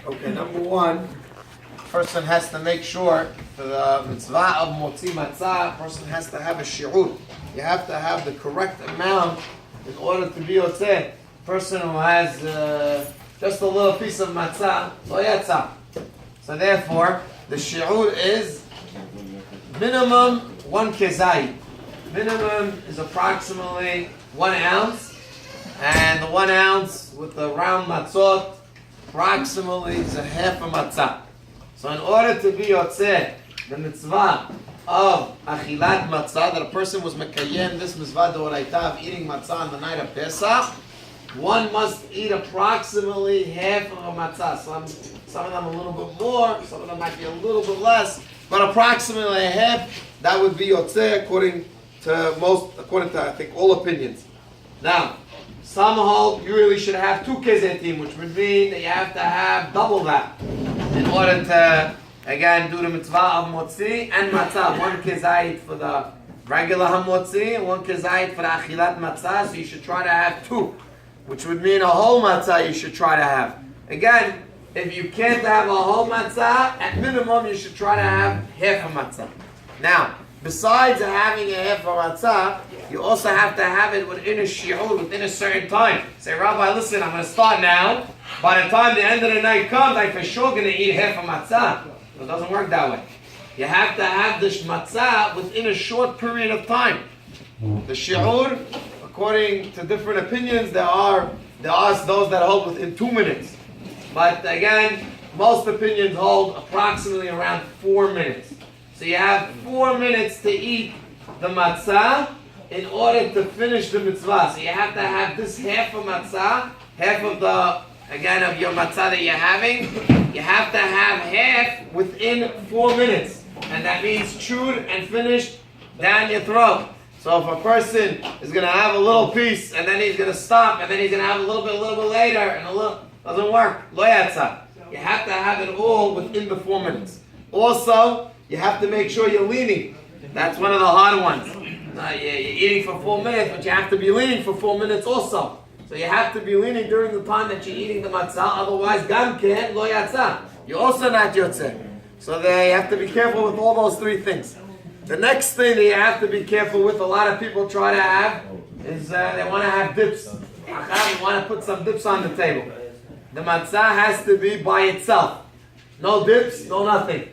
Okay, number one, person has to make sure for the mitzvah of mozti matzah, person has to have a shi'ur. You have to have the correct amount in order to be yotzeh. Person who has just a little piece of matzah, lo yatzah. So therefore, the shi'ur is minimum 1 kezayit. Minimum is approximately 1 ounce, and the 1 ounce with the round matzot approximately is a half a matzah. So in order to be yotzeh, the mitzvah of achilat matzah, that a person was mekayem this mitzvah d'oraita of eating matzah on the night of Pesach, one must eat approximately half of a matzah. Some of them a little bit more, some of them might be a little bit less, but approximately a half, that would be yotzeh according to I think all opinions. Now, some hold you really should have 2 kezetim, which would mean that you have to have double that in order to, again, do the mitzvah of mozti and matzah. 1 kezayit for the regular hamotzi and 1 kezayit for the achilat matzah. So you should try to have 2, which would mean a whole matzah you should try to have. Again, if you can't have a whole matzah, at minimum you should try to have half a matzah. Now, besides having a half a matzah, you also have to have it within a shi'ur, within a certain time. Say, Rabbi, listen, I'm going to start now. By the time the end of the night comes, I'm for sure going to eat half a matzah. It doesn't work that way. You have to have this matzah within a short period of time. The shi'ur, according to different opinions, there are those that hold within 2 minutes. But again, most opinions hold approximately around 4 minutes. So you have 4 minutes to eat the matzah in order to finish the mitzvah. So you have to have this half of matzah, half of of your matzah that you're having. You have to have half within 4 minutes. And that means chewed and finished down your throat. So if a person is going to have a little piece, and then he's going to stop, and then he's going to have a little bit later, and doesn't work. Lo yatzah. You have to have it all within the 4 minutes. Also, you have to make sure you're leaning. That's one of the hard ones. You're eating for 4 minutes, but you have to be leaning for 4 minutes also. So you have to be leaning during the time that you're eating the matzah. Otherwise, gam ken lo yatzah. You're also not yotzeh. So there you have to be careful with all those 3 things. The next thing that you have to be careful with, a lot of people try to have, is they want to have dips. You want to put some dips on the table. The matzah has to be by itself. No dips, no nothing.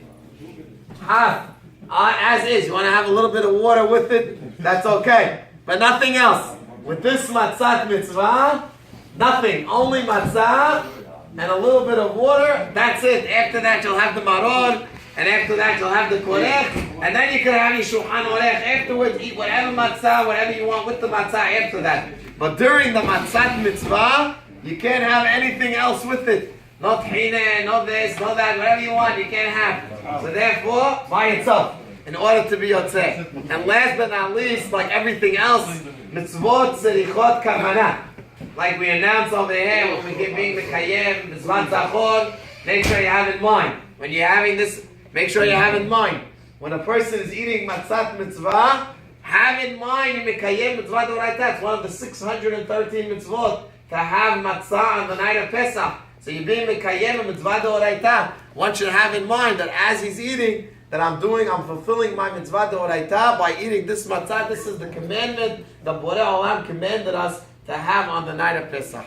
Half, as is. You want to have a little bit of water with it, that's okay. But nothing else. With this matzah mitzvah, nothing. Only matzah and a little bit of water, that's it. After that you'll have the maror, and after that you'll have the korech, and then you can have your shulchan orech. Afterwards, eat whatever matzah, whatever you want with the matzah after that. But during the matzah mitzvah, you can't have anything else with it. No tahina, no this, no that, whatever you want, you can't have. So therefore, by itself, in order to be yotzeh. And last but not least, like everything else, mitzvot tzerichot kavanah. Like we announced over here, when we get being mekayem, mitzvot zachor, make sure you have in mind. When you're having this, make sure you have in mind. When a person is eating matzat mitzvah, have in mind mekayem mitzvah d'oraita. It's one of the 613 mitzvot to have matzah on the night of Pesach. So you're being mekayem a mitzvah d'oraita. One should have in mind that as he's eating, that I'm fulfilling my mitzvah d'oraita by eating this matzah. This is the commandment that Borei Olam commanded us to have on the night of Pesach.